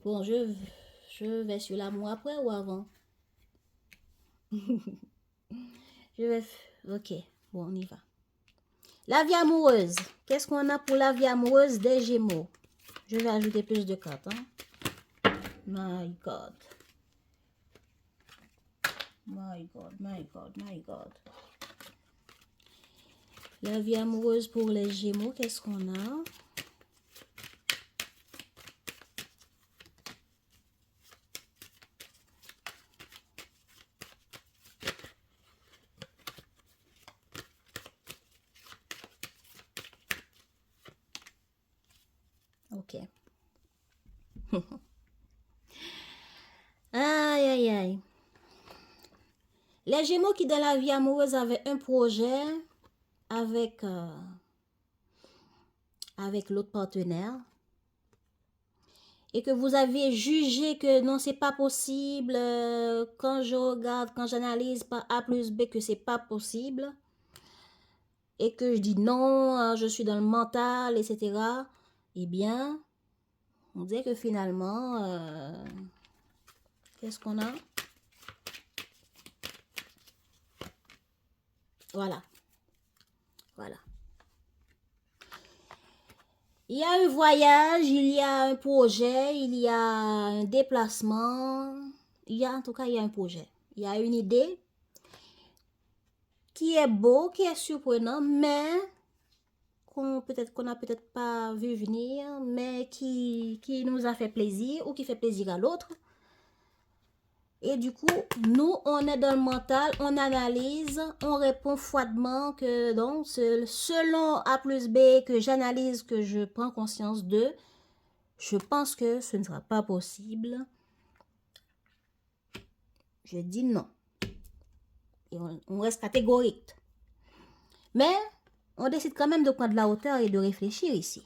Bon, je vais sur l'amour après ou avant? Ok, bon, on y va. La vie amoureuse. Qu'est-ce qu'on a pour la vie amoureuse des Gémeaux? Je vais ajouter plus de cartes. Hein? My God. My God, my God, my God. La vie amoureuse pour les Gémeaux, qu'est-ce qu'on a? Ok. Aïe, aïe, aïe. Les Gémeaux qui, dans la vie amoureuse, avaient un projet avec l'autre partenaire. et que vous avez jugé que non, c'est pas possible, quand je regarde, quand j'analyse par A plus B que c'est pas possible, et que je dis non, je suis dans le mental, etc., eh bien, on dirait que finalement, qu'est-ce qu'on a? Voilà. Voilà. Il y a un voyage, il y a un projet, il y a un déplacement. En tout cas, il y a un projet. Il y a une idée qui est beau, qui est surprenant, mais qu'on n'a peut-être pas vu venir, mais qui nous a fait plaisir ou qui fait plaisir à l'autre. Et du coup, nous, on est dans le mental, on analyse, on répond froidement que donc, selon A plus B, que j'analyse, que je prends conscience de, je pense que ce ne sera pas possible. Je dis non. Et on reste catégorique. Mais on décide quand même de prendre la hauteur et de réfléchir ici.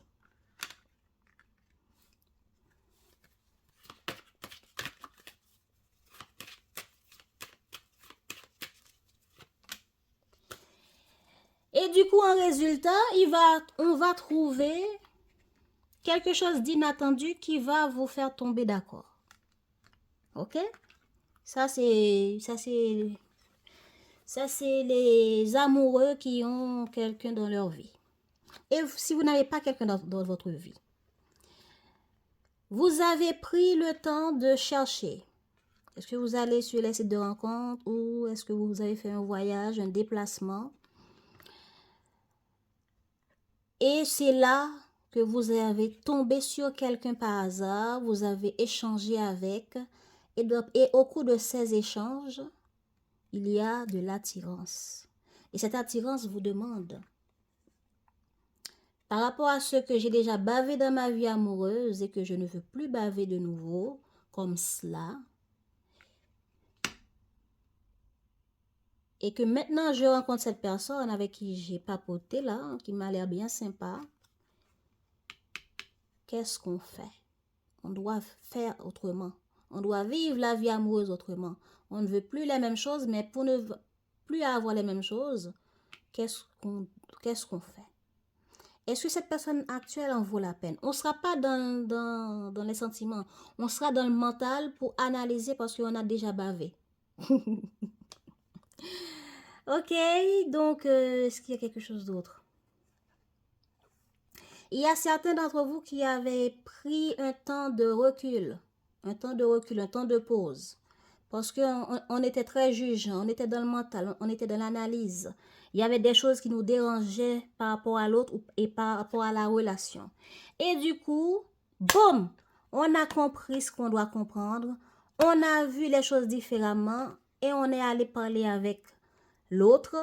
Et du coup, en résultat, on va trouver quelque chose d'inattendu qui va vous faire tomber d'accord. Ok? Ça, c'est les amoureux qui ont quelqu'un dans leur vie. Et si vous n'avez pas quelqu'un dans votre vie, vous avez pris le temps de chercher. Est-ce que vous allez sur les sites de rencontres ou est-ce que vous avez fait un voyage, un déplacement? Et c'est là que vous avez tombé sur quelqu'un par hasard, vous avez échangé avec, et au cours de ces échanges, il y a de l'attirance. Et cette attirance vous demande, par rapport à ce que j'ai déjà bavé dans ma vie amoureuse et que je ne veux plus baver de nouveau, comme cela, et que maintenant je rencontre cette personne avec qui j'ai papoté là, qui m'a l'air bien sympa, qu'est-ce qu'on fait? On doit faire autrement. On doit vivre la vie amoureuse autrement. On ne veut plus les mêmes choses, mais pour ne plus avoir les mêmes choses, qu'est-ce qu'on fait? Est-ce que cette personne actuelle en vaut la peine? On ne sera pas dans les sentiments. On sera dans le mental pour analyser parce qu'on a déjà bavé. Ok, donc, est-ce qu'il y a quelque chose d'autre? Il y a certains d'entre vous qui avaient pris un temps de recul, un temps de pause. Parce qu'on était très jugeant, on était dans le mental, on était dans l'analyse. Il y avait des choses qui nous dérangeaient par rapport à l'autre et par rapport à la relation. Et du coup, boum, on a compris ce qu'on doit comprendre, on a vu les choses différemment et on est allé parler avec l'autre.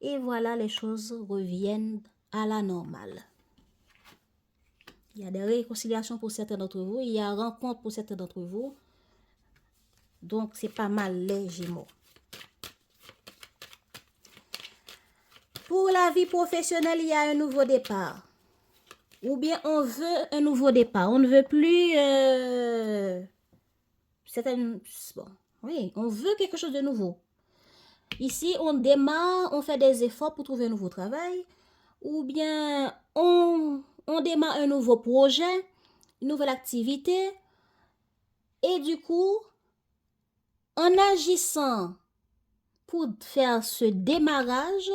Et voilà, les choses reviennent à la normale. Il y a des réconciliations pour certains d'entre vous, il y a rencontres pour certains d'entre vous. Donc, c'est pas mal les Gémeaux. Pour la vie professionnelle, il y a un nouveau départ. Ou bien on veut un nouveau départ. On ne veut plus... on veut quelque chose de nouveau. Ici, on démarre, on fait des efforts pour trouver un nouveau travail. Ou bien on démarre un nouveau projet, une nouvelle activité. Et du coup, en agissant pour faire ce démarrage,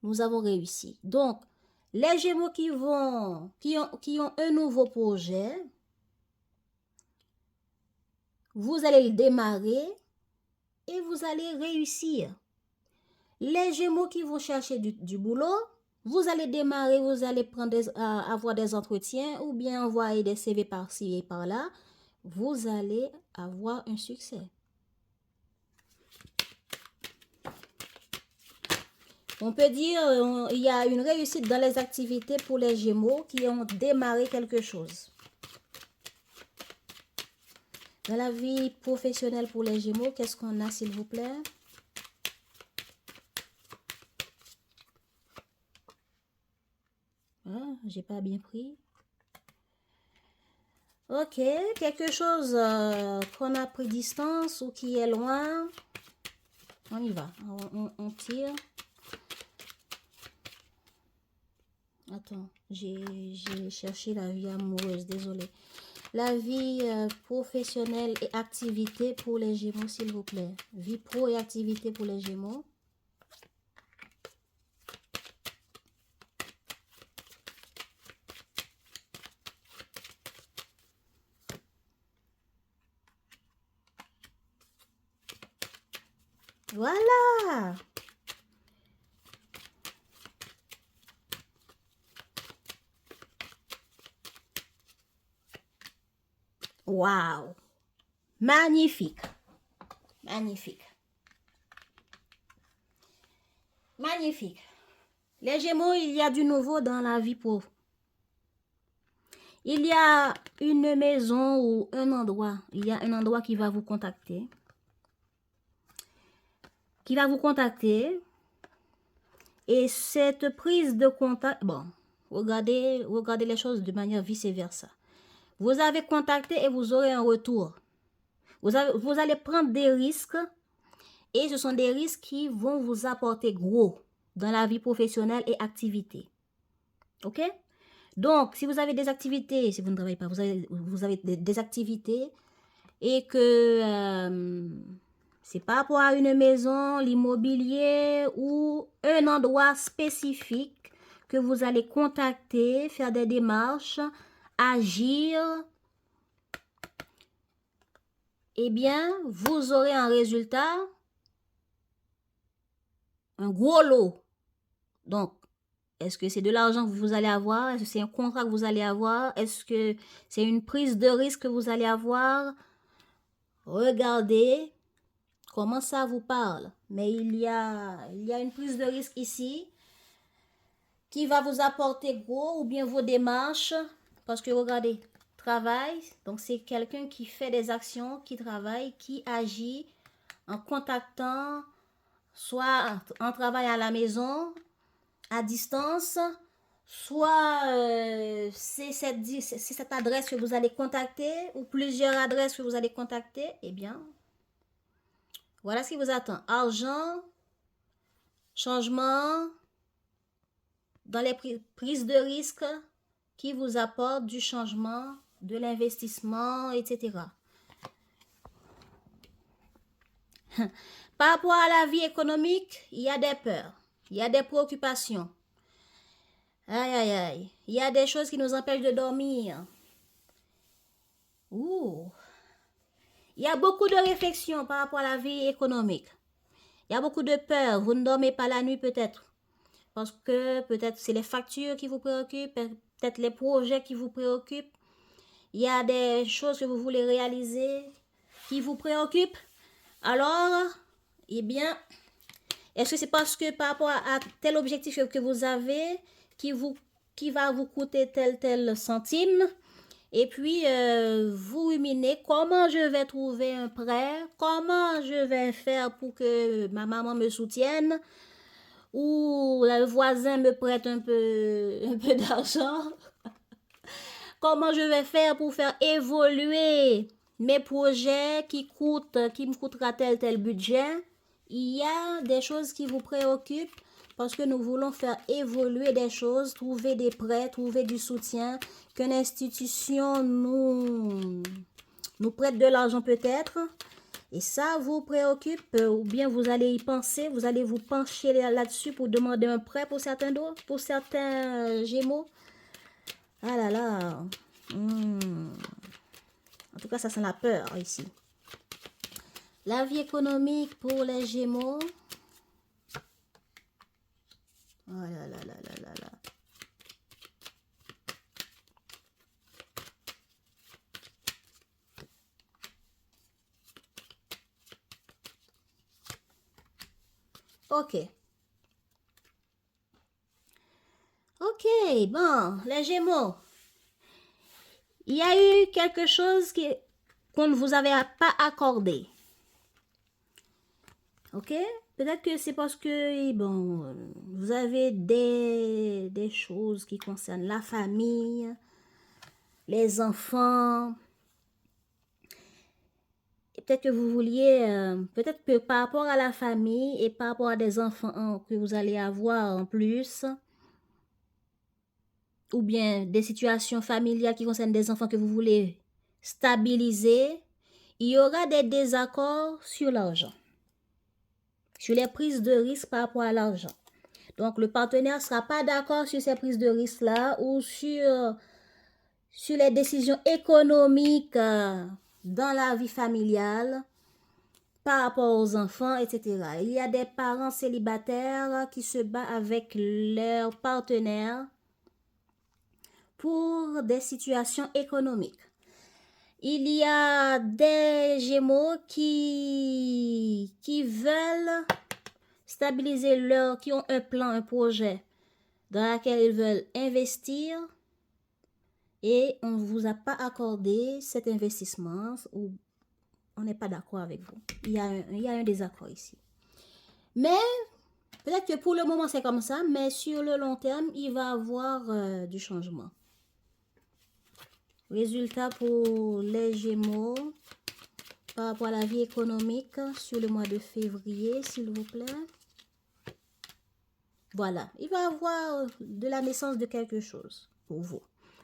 nous avons réussi. Donc, les Gémeaux qui ont un nouveau projet, vous allez le démarrer et vous allez réussir. Les Gémeaux qui vont chercher du boulot, vous allez démarrer, vous allez avoir des entretiens ou bien envoyer des CV par-ci et par-là. Vous allez avoir un succès. On peut dire il y a une réussite dans les activités pour les Gémeaux qui ont démarré quelque chose. Dans la vie professionnelle pour les Gémeaux, qu'est-ce qu'on a, s'il vous plaît? Ah, j'ai pas bien pris. Ok, quelque chose qu'on a pris distance ou qui est loin. On y va, on tire. Attends, j'ai cherché la vie amoureuse, désolé. La vie professionnelle et activité pour les Gémeaux, s'il vous plaît. Vie pro et activité pour les Gémeaux. Voilà. Waouh. Magnifique. Magnifique. Magnifique. Les Gémeaux, il y a du nouveau dans la vie pro. Il y a une maison ou un endroit. Il y a un endroit qui va vous contacter. Et cette prise de contact, bon, regardez les choses de manière vice-versa. Vous avez contacté et vous aurez un retour. Vous allez prendre des risques et ce sont des risques qui vont vous apporter gros dans la vie professionnelle et activité. Ok? Donc, si vous avez des activités, si vous ne travaillez pas, vous avez des activités et que c'est par rapport à une maison, l'immobilier ou un endroit spécifique que vous allez contacter, faire des démarches, agir, eh bien, vous aurez un résultat, un gros lot. Donc, est-ce que c'est de l'argent que vous allez avoir? Est-ce que c'est un contrat que vous allez avoir? Est-ce que c'est une prise de risque que vous allez avoir? Regardez comment ça vous parle. Mais il y a une prise de risque ici qui va vous apporter gros ou bien vos démarches. Parce que regardez, travail, donc c'est quelqu'un qui fait des actions, qui travaille, qui agit en contactant, soit en travail à la maison, à distance, soit c'est cette adresse que vous allez contacter ou plusieurs adresses que vous allez contacter. Eh bien, voilà ce qui vous attend. Argent, changement dans les prises de risque qui vous apportent du changement, de l'investissement, etc. Par rapport à la vie économique, il y a des peurs, il y a des préoccupations. Aïe, aïe, aïe. Il y a des choses qui nous empêchent de dormir. Ouh. Il y a beaucoup de réflexions par rapport à la vie économique. Il y a beaucoup de peur. Vous ne dormez pas la nuit peut-être. Parce que peut-être c'est les factures qui vous préoccupent, peut-être les projets qui vous préoccupent. Il y a des choses que vous voulez réaliser qui vous préoccupent. Alors, eh bien, est-ce que c'est parce que par rapport à tel objectif que vous avez qui va vous coûter tel centime? Et puis, vous ruminez comment je vais trouver un prêt, comment je vais faire pour que ma maman me soutienne, ou le voisin me prête un peu d'argent. Comment je vais faire pour faire évoluer mes projets qui me coûtera tel budget. Il y a des choses qui vous préoccupent parce que nous voulons faire évoluer des choses, trouver des prêts, trouver du soutien, qu'une institution nous prête de l'argent peut-être. Et ça vous préoccupe ou bien vous allez y penser, vous allez vous pencher là-dessus pour demander un prêt pour certains Gémeaux. Ah là là. En tout cas, ça sent la peur ici. La vie économique pour les Gémeaux. Oh là là là là là là. Ok. Ok, bon, les Gémeaux. Il y a eu quelque chose qu'on ne vous avait pas accordé. Ok? Peut-être que c'est parce que, bon, vous avez des choses qui concernent la famille. les enfants. Peut-être que vous vouliez, peut-être que par rapport à la famille et par rapport à des enfants que vous allez avoir en plus, ou bien des situations familiales qui concernent des enfants que vous voulez stabiliser, il y aura des désaccords sur l'argent, sur les prises de risque par rapport à l'argent. Donc, le partenaire ne sera pas d'accord sur ces prises de risque-là ou sur les décisions économiques dans la vie familiale par rapport aux enfants, etc. Il y a des parents célibataires qui se battent avec leur partenaire pour des situations économiques. Il y a des Gémeaux qui veulent stabiliser qui ont un plan, un projet dans lequel ils veulent investir et on ne vous a pas accordé cet investissement ou on n'est pas d'accord avec vous. Il y a un désaccord ici. Mais peut-être que pour le moment c'est comme ça, mais sur le long terme, il va y avoir du changement. Résultat pour les Gémeaux par rapport à la vie économique sur le mois de février, s'il vous plaît. Voilà, il va y avoir de la naissance de quelque chose pour vous.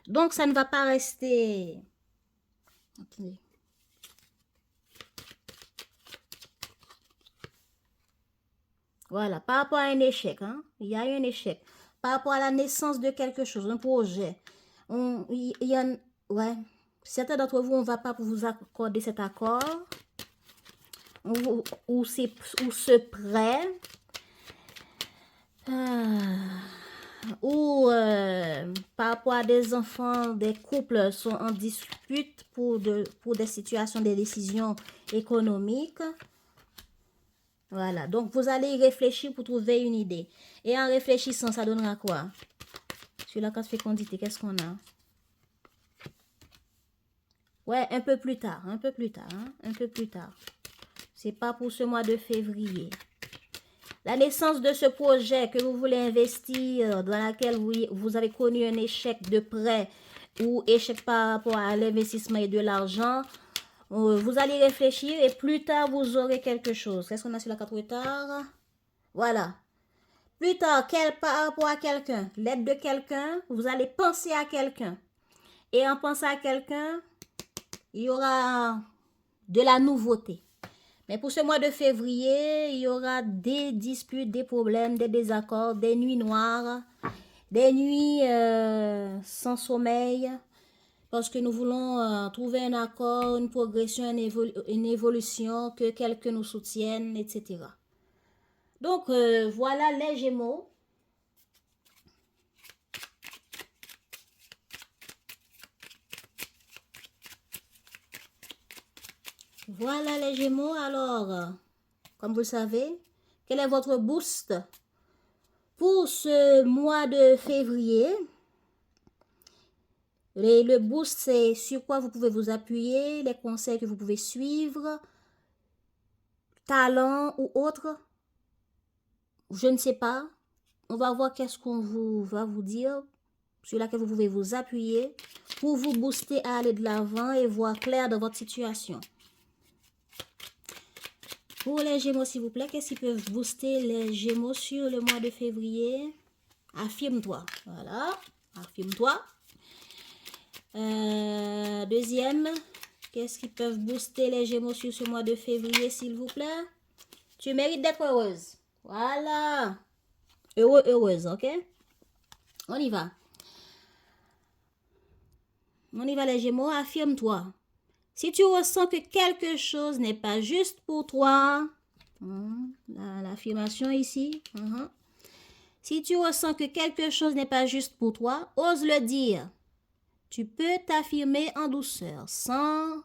Donc, ça ne va pas rester... Attendez. Voilà, par rapport à un échec, hein, il y a eu un échec. Par rapport à la naissance de quelque chose, un projet. Il y a... Ouais, certains d'entre vous, on ne va pas vous accorder cet accord. Ou ce prêt. Ou par rapport à des enfants, des couples sont en dispute pour des situations, des décisions économiques. Voilà, donc vous allez y réfléchir pour trouver une idée. Et en réfléchissant, ça donnera quoi? Sur la carte fécondité, qu'est-ce qu'on a? Ouais, un peu plus tard, un peu plus tard, hein? Un peu plus tard. C'est pas pour ce mois de février. La naissance de ce projet que vous voulez investir, dans lequel vous avez connu un échec de prêt ou échec par rapport à l'investissement et de l'argent, vous allez réfléchir et plus tard, vous aurez quelque chose. Qu'est-ce qu'on a sur la carte retard? Voilà. Plus tard, par rapport à quelqu'un, l'aide de quelqu'un, vous allez penser à quelqu'un. Et en pensant à quelqu'un, il y aura de la nouveauté. Mais pour ce mois de février, il y aura des disputes, des problèmes, des désaccords, des nuits noires, des nuits sans sommeil, parce que nous voulons trouver un accord, une progression, une évolution, que quelqu'un nous soutienne, etc. Donc, voilà les Gémeaux. Voilà les Gémeaux. Alors, comme vous le savez, quel est votre boost pour ce mois de février? Le boost, c'est sur quoi vous pouvez vous appuyer, les conseils que vous pouvez suivre, talent ou autre. Je ne sais pas. On va voir qu'est-ce qu'on va vous dire, sur laquelle vous pouvez vous appuyer pour vous booster à aller de l'avant et voir clair dans votre situation. Pour les Gémeaux, s'il vous plaît, qu'est-ce qui peut booster les Gémeaux sur le mois de février? Affirme-toi. Voilà. Affirme-toi. Deuxième, qu'est-ce qui peut booster les Gémeaux sur ce mois de février, s'il vous plaît? Tu mérites d'être heureuse. Voilà. Heureux, heureuse, ok? On y va. On y va, les Gémeaux. Affirme-toi. Si tu ressens que quelque chose n'est pas juste pour toi, l'affirmation ici, si tu ressens que quelque chose n'est pas juste pour toi, ose le dire. Tu peux t'affirmer en douceur, sans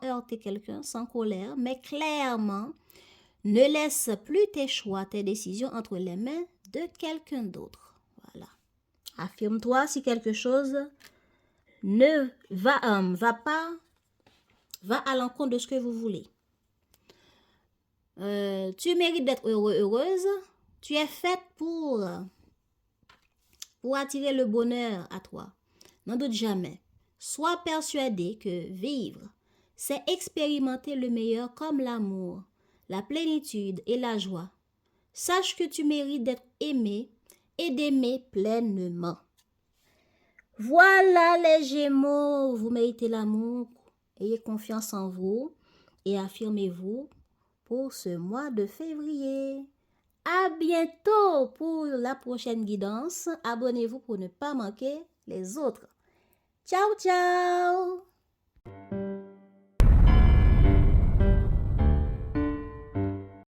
heurter quelqu'un, sans colère, mais clairement, ne laisse plus tes choix, tes décisions entre les mains de quelqu'un d'autre. Voilà. Affirme-toi si quelque chose ne va pas, va à l'encontre de ce que vous voulez. Tu mérites d'être heureux, heureuse. Tu es faite pour attirer le bonheur à toi. N'en doute jamais. Sois persuadé que vivre, c'est expérimenter le meilleur comme l'amour, la plénitude et la joie. Sache que tu mérites d'être aimé et d'aimer pleinement. Voilà les Gémeaux, vous méritez l'amour, ayez confiance en vous et affirmez-vous pour ce mois de février. À bientôt pour la prochaine guidance. Abonnez-vous pour ne pas manquer les autres. Ciao, ciao!